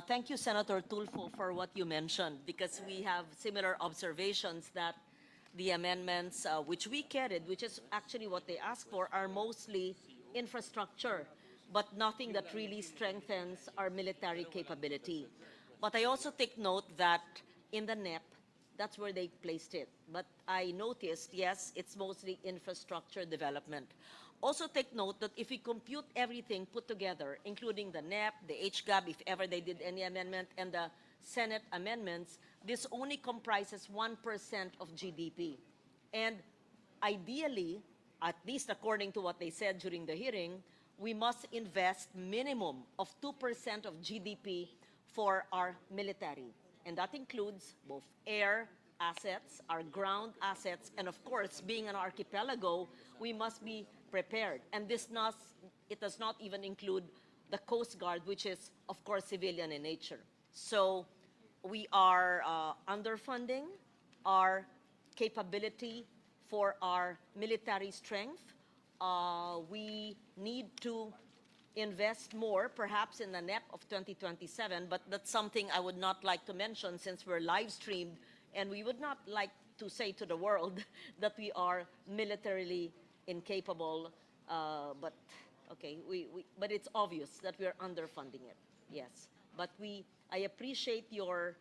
Thank you, Senator Tulfo, for what you mentioned, because we have similar observations that the amendments which we carried, which is actually what they ask for, are mostly infrastructure, but nothing that really strengthens our military capability. But I also take note that in the NEP, that's where they placed it. But I noticed, yes, it's mostly infrastructure development. Also take note that if we compute everything put together, including the NEP, the HGAB, if ever they did any amendment, and the Senate amendments, this only comprises 1% of GDP. And ideally, at least according to what they said during the hearing, we must invest minimum of 2% of GDP for our military. And that includes both air assets, our ground assets, and of course, being an archipelago, we must be prepared. And it does not even include the Coast Guard, which is, of course, civilian in nature. So we are underfunding our capability for our military strength. We need to invest more, perhaps in the NEP of 2027, but that's something I would not like to mention since we're live streamed, and we would not like to say to the world that we are militarily incapable, but okay, but it's obvious that we are underfunding it, yes. But I appreciate your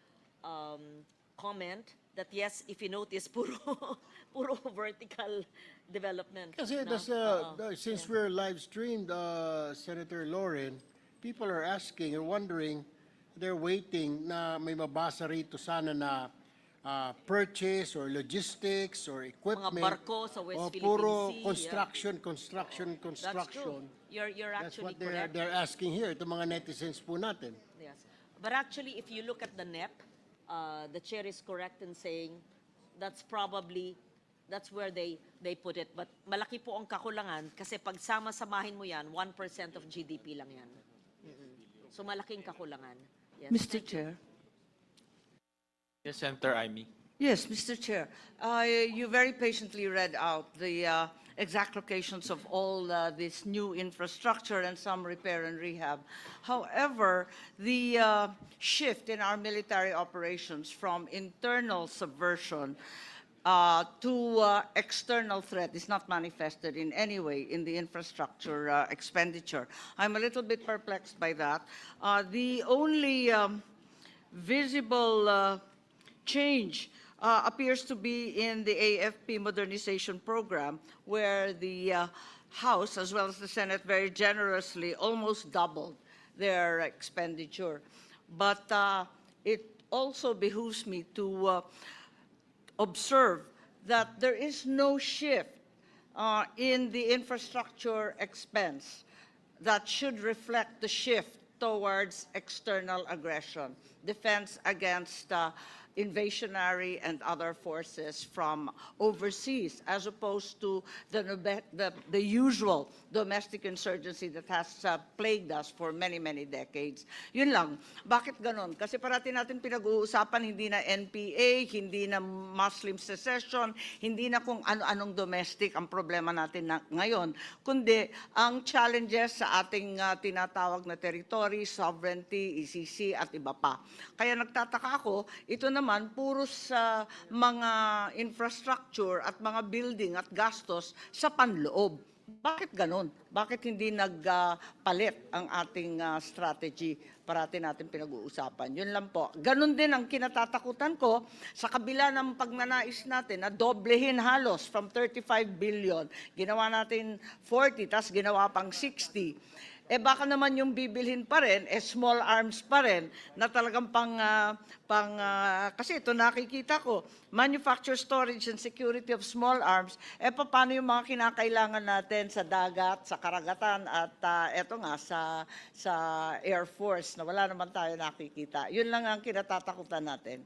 comment that yes, if you notice, puro vertical development. Kasi since we're live streamed, Senator Lauren, people are asking or wondering, they're waiting na may mabasa rito sana na purchase or logistics or equipment. Mga barko sa West o Philippine puro Sea. construction. That's true. You're That's actually what correct. they're asking here, itong mga netizens po natin. Yes. But actually, if you look at the NEP, the chair is correct in saying that's where they put it. But malaki po ang kakulangan kasi pag sama-samahin mo yan, 1% of GDP lang yan. So malaking kakulangan. Yes. Mr. Chair. Yes, Senator Amy. Yes, Mr. Chair. You very patiently read out the exact locations of all this new infrastructure and some repair and rehab. However, the shift in our military operations from internal subversion to external threat is not manifested in any way in the infrastructure expenditure. I'm a little bit perplexed by that. The only visible change appears to be in the AFP modernization program, where the House as well as the Senate very generously almost doubled their expenditure. But it also behooves me to observe that there is no shift in the infrastructure expense that should reflect the shift towards external aggression, defense against invasionary and other forces from overseas, as opposed to the usual domestic insurgency that has plagued us for many, many decades. Yun lang. Bakit ganon? Kasi parati natin pinag-uusapan, hindi na NPA, hindi na Muslim secession, hindi na kung ano-anong domestic ang problema natin ngayon, kundi ang challenges sa ating tinatawag na territory, sovereignty, ECC, at iba pa. Kaya nagtataka ako, ito naman puro sa mga infrastructure at mga building at gastos sa panloob. Bakit ganon? Bakit hindi nagpalit ang ating strategy? Parati natin pinag-uusapan. Yun lang po. Ganon din ang kinatatakutan ko sa kabila ng pagnanais natin na doblehin halos from 35 billion. Ginawa natin 40, tas ginawa pang 60. Eh baka naman yung bibilhin pa rin, small arms pa rin, na talagang kasi ito nakikita ko, manufacture, storage, and security of small arms, paano yung mga kinakailangan natin sa dagat, sa karagatan, at eto nga, sa Air Force, na wala naman tayo nakikita. Yun lang ang kinatatakutan natin.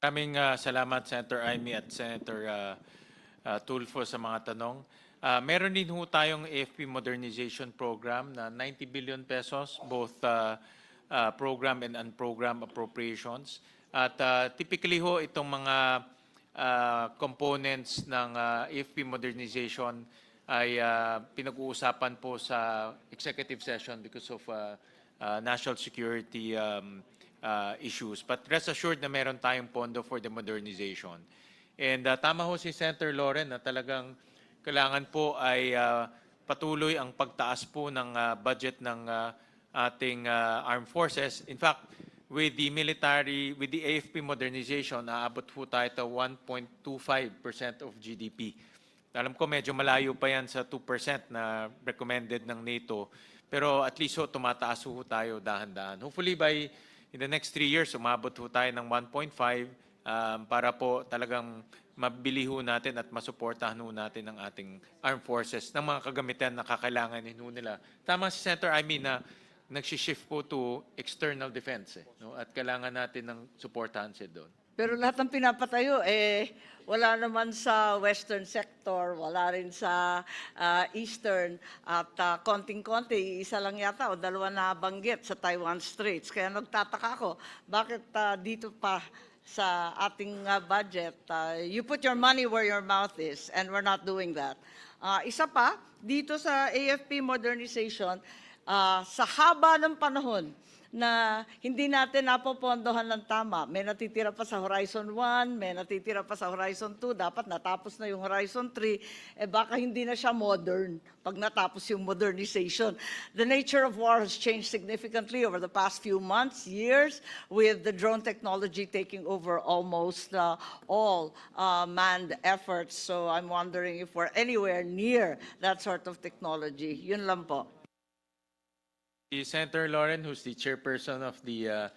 Maraming salamat, Senator Amy at Senator Tulfo sa mga tanong. Meron din ho tayong AFP modernization program na 90 billion pesos, both program and unprogram appropriations. At typically ho, itong mga components ng AFP modernization ay pinag-uusapan po sa executive session because of national security issues. But rest assured na meron tayong pondo for the modernization. And tama ho si Senator Loren na talagang kailangan po ay patuloy ang pagtaas po ng budget ng ating armed forces. In fact, with the military, with the AFP modernization, aabot po tayo to 1.25% of GDP. Alam ko medyo malayo pa yan sa 2% na recommended ng NATO. Pero at least ho, tumataas ho tayo dahan-dahan. Hopefully by in the next 3 years, umabot ho tayo ng 1.5 para po talagang mabili ho natin at masuportahan ho natin ang ating armed forces ng mga kagamitan na kakailanganin ho nila. Tama si Senator Amy na nagsishift po to external defense. No? At kailangan natin ng suportahan siya doon. Pero lahat ng pinapatayo, wala naman sa western sector, wala rin sa eastern, at konting-konti, isa lang yata o dalawa na banggit sa Taiwan Straits. Kaya nagtataka ako, bakit dito pa sa ating budget, you put your money where your mouth is, and we're not doing that. Isa pa, dito sa AFP modernization, sa haba ng panahon na hindi natin napopondohan ng tama. May natitira pa sa Horizon 1, may natitira pa sa Horizon 2, dapat natapos na yung Horizon 3, baka hindi na siya modern pag natapos yung modernization. The nature of war has changed significantly over the past few months, years, with the drone technology taking over almost all manned efforts. So I'm wondering if we're anywhere near that sort of technology. Yun lang po. Senator Loren, who's the chairperson of the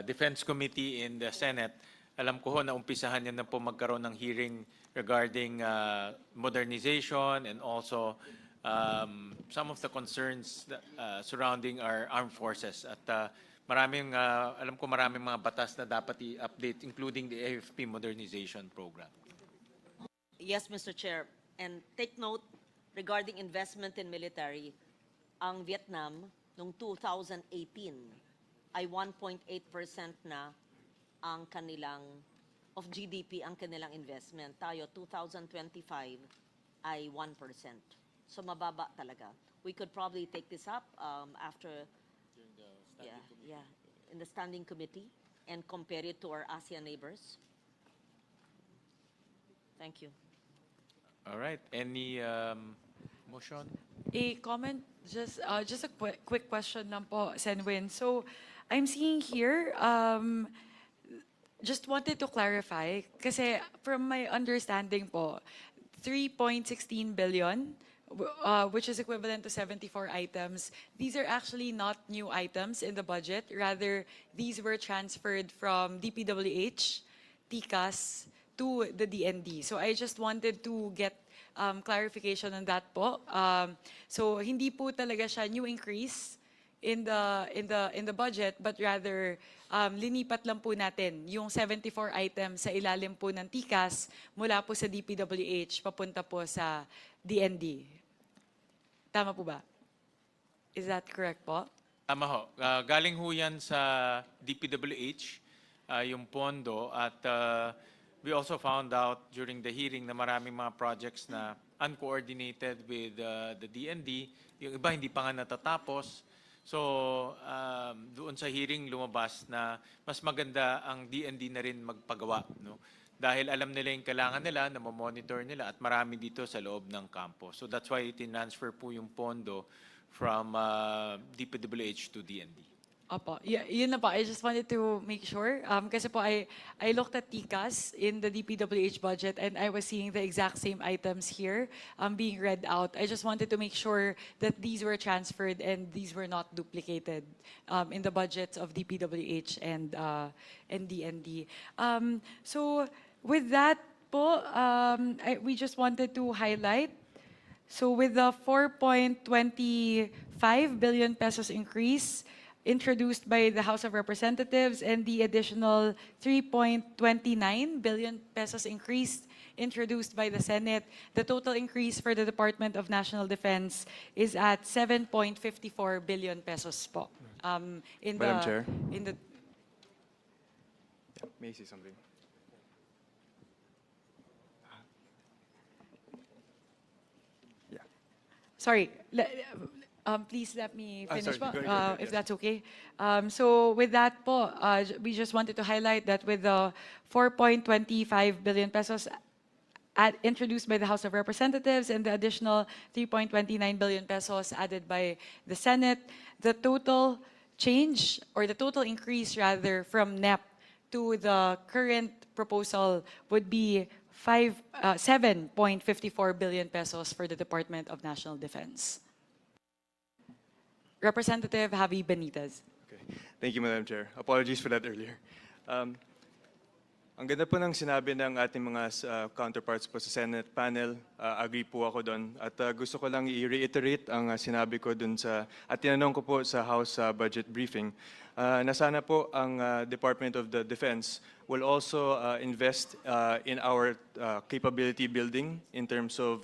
Defense Committee in the Senate, alam ko ho na umpisahan niya na po magkaroon ng hearing regarding modernization and also some of the concerns surrounding our armed forces. At alam ko maraming mga batas na dapat i-update, including the AFP modernization program. Yes, Mr. Chair. And take note regarding investment in military, ang Vietnam noong 2018 ay 1.8% na ang kanilang of GDP ang kanilang investment. Tayo 2025 ay 1%. So mababa talaga. We could probably take this up after in the standing committee and compare it to our ASEAN neighbors. Thank you. All right. Any motion? A comment, just a quick question lang po, Senwin. So, I'm seeing here, just wanted to clarify, kasi from my understanding po, 3.16 billion, which is equivalent to 74 items, these are actually not new items in the budget. Rather, these were transferred from DPWH, TICAS, to the DND. So I just wanted to get clarification on that po. So hindi po talaga siya new increase in the budget, but rather linipat lang po natin yung 74 items sa ilalim po ng TICAS mula po sa DPWH papunta po sa DND. Tama po ba? Is that correct po? Tama ho. Galing ho yan sa DPWH, yung pondo, at we also found out during the hearing na maraming mga projects na uncoordinated with the DND. Yung iba hindi pa nga natatapos. So, doon sa hearing lumabas na mas maganda ang DND na rin magpagawa. No? Dahil alam nila yung kailangan nila, na monitor nila, at marami dito sa loob ng kampo. So that's why itinransfer po yung pondo from DPWH to DND. Opo, yun na po. I just wanted to make sure. Kasi po, I looked at TICAS in the DPWH budget and I was seeing the exact same items here being read out. I just wanted to make sure that these were transferred and these were not duplicated in the budgets of DPWH and DND. So with that po, we just wanted to highlight. So with the 4.25 billion pesos increase introduced by the House of Representatives and the additional 3.29 billion pesos increase introduced by the Senate, the total increase for the Department of National Defense is at 7.54 billion pesos po. Madam Chair. In the May I say something? sorry, Please let me Ah, finish sorry. po, Go ahead, if yes. that's okay. So with that po, we just wanted to highlight that with the 4.25 billion pesos introduced by the House of Representatives and the additional 3.29 billion pesos added by the Senate, the total change or the total increase rather from NEP to the current proposal would be 7.54 billion pesos for the Department of National Defense. Representative Javi Benitez. Okay. Thank you, Madam Chair. Apologies for that earlier. Ang ganda po ng sinabi ng ating mga counterparts po sa Senate panel. Agree po ako doon. At gusto ko lang i-reiterate ang sinabi ko doon at tinanong ko po sa House budget briefing, na sana po ang Department of the Defense will also invest in our capability building in terms of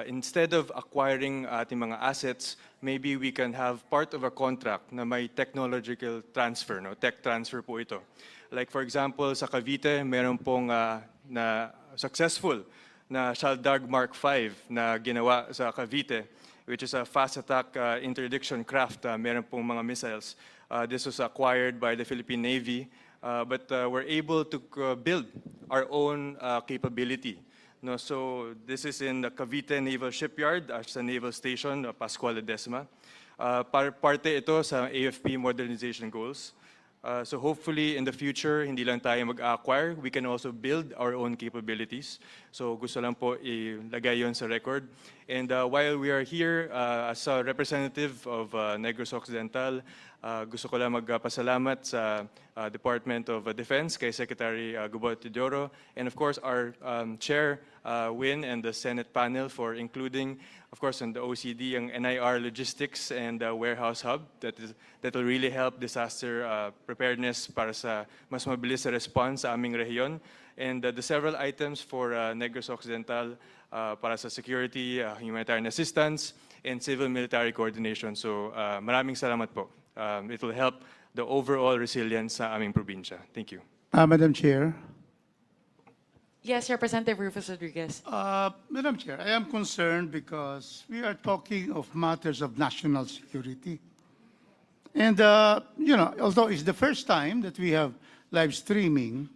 instead of acquiring ating mga assets, maybe we can have part of a contract na may technological transfer, no? Tech transfer po ito. Like for example, sa Cavite, meron pong na successful na Shaldag Mark V na ginawa sa Cavite, which is a fast attack interdiction craft. Meron pong mga missiles. This was acquired by the Philippine Navy, but we're able to build our own capability. No, so this is in the Cavite Naval Shipyard, sa Naval Station, Pascual Ledesma. Parte ito sa AFP modernization goals. So hopefully in the future, hindi lang tayo mag-acquire, we can also build our own capabilities. So gusto lang po ilagay yon sa record. And while we are here as a representative of Negros Occidental, gusto ko lang magpasalamat sa Department of Defense kay Secretary Gubot Teodoro, and of course our Chair Win and the Senate panel for including, of course, on the OCD, ang NIR Logistics and Warehouse Hub that will really help disaster preparedness para sa mas mabilis na response sa aming rehiyon. And the several items for Negros Occidental para sa security, humanitarian assistance, and civil-military coordination. So maraming salamat po. It will help the overall resilience sa aming probinsya. Thank you. Madam Chair. Yes, Representative Rufus Rodriguez. Madam Chair, I am concerned because we are talking of matters of national security. And, although it's the first time that we have live streaming,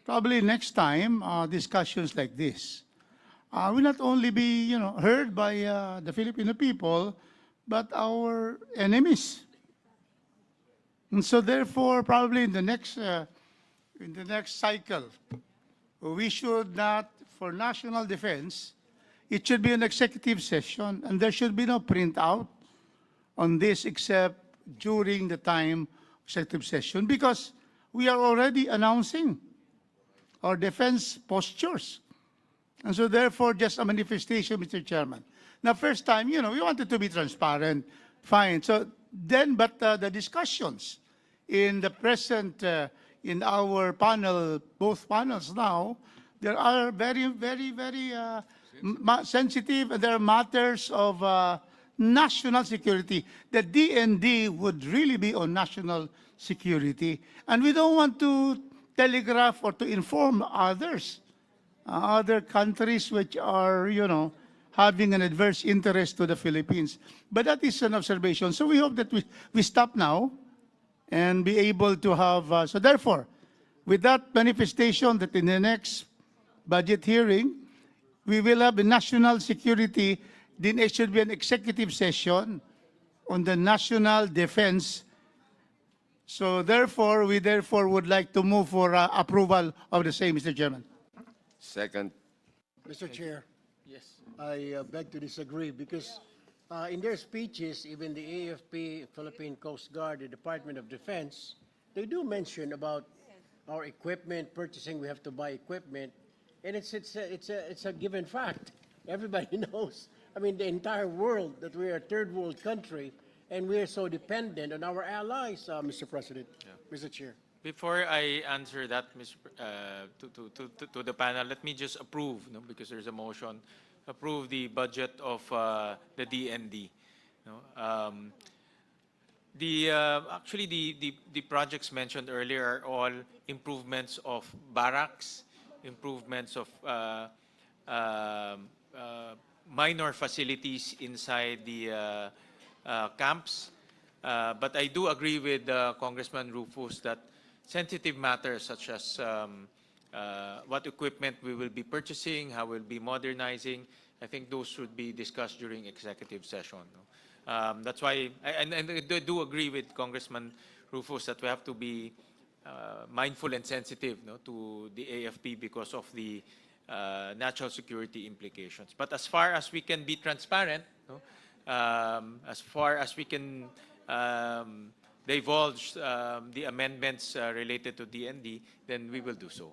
probably next time, discussions like this will not only be, heard by the Filipino people, but our enemies. And so therefore, probably in the next cycle, we should not, for national defense, it should be an executive session, and there should be no printout on this except during the time of executive session, because we are already announcing our defense postures. And so therefore, just a manifestation, Mr. Chairman. Now, first time, we wanted to be transparent, fine. So then, but the discussions in the present, in our panel, both panels now, there are very, very, very sensitive, and there are matters of national security. The DND would really be on national security. And we don't want to telegraph or to inform others, other countries which are, having an adverse interest to the Philippines. But that is an observation. So we hope that we stop now and be able to have, so therefore, with that manifestation that in the next budget hearing, we will have a national security, then it should be an executive session on the national defense. So therefore, we would like to move for approval of the same, Mr. Chairman. Second. Mr. Chair. Yes. I beg to disagree because in their speeches, even the AFP, Philippine Coast Guard, the Department of Defense, they do mention about our equipment, purchasing, we have to buy equipment, and it's a given fact. Everybody knows. I mean, the entire world that we are a third world country, and we are so dependent on our allies, Mr. President, Mr. Chair. Before I answer that, to the panel, let me just approve, because there's a motion, approve the budget of the DND. Actually, the projects mentioned earlier are all improvements of barracks, improvements of minor facilities inside the camps. But I do agree with Congressman Rufus that sensitive matters such as what equipment we will be purchasing, how we'll be modernizing, I think those should be discussed during executive session. No? That's why, and I do agree with Congressman Rufus that we have to be mindful and sensitive, no, to the AFP because of the national security implications. But as far as we can be transparent, no, as far as we can divulge the amendments related to DND, then we will do so.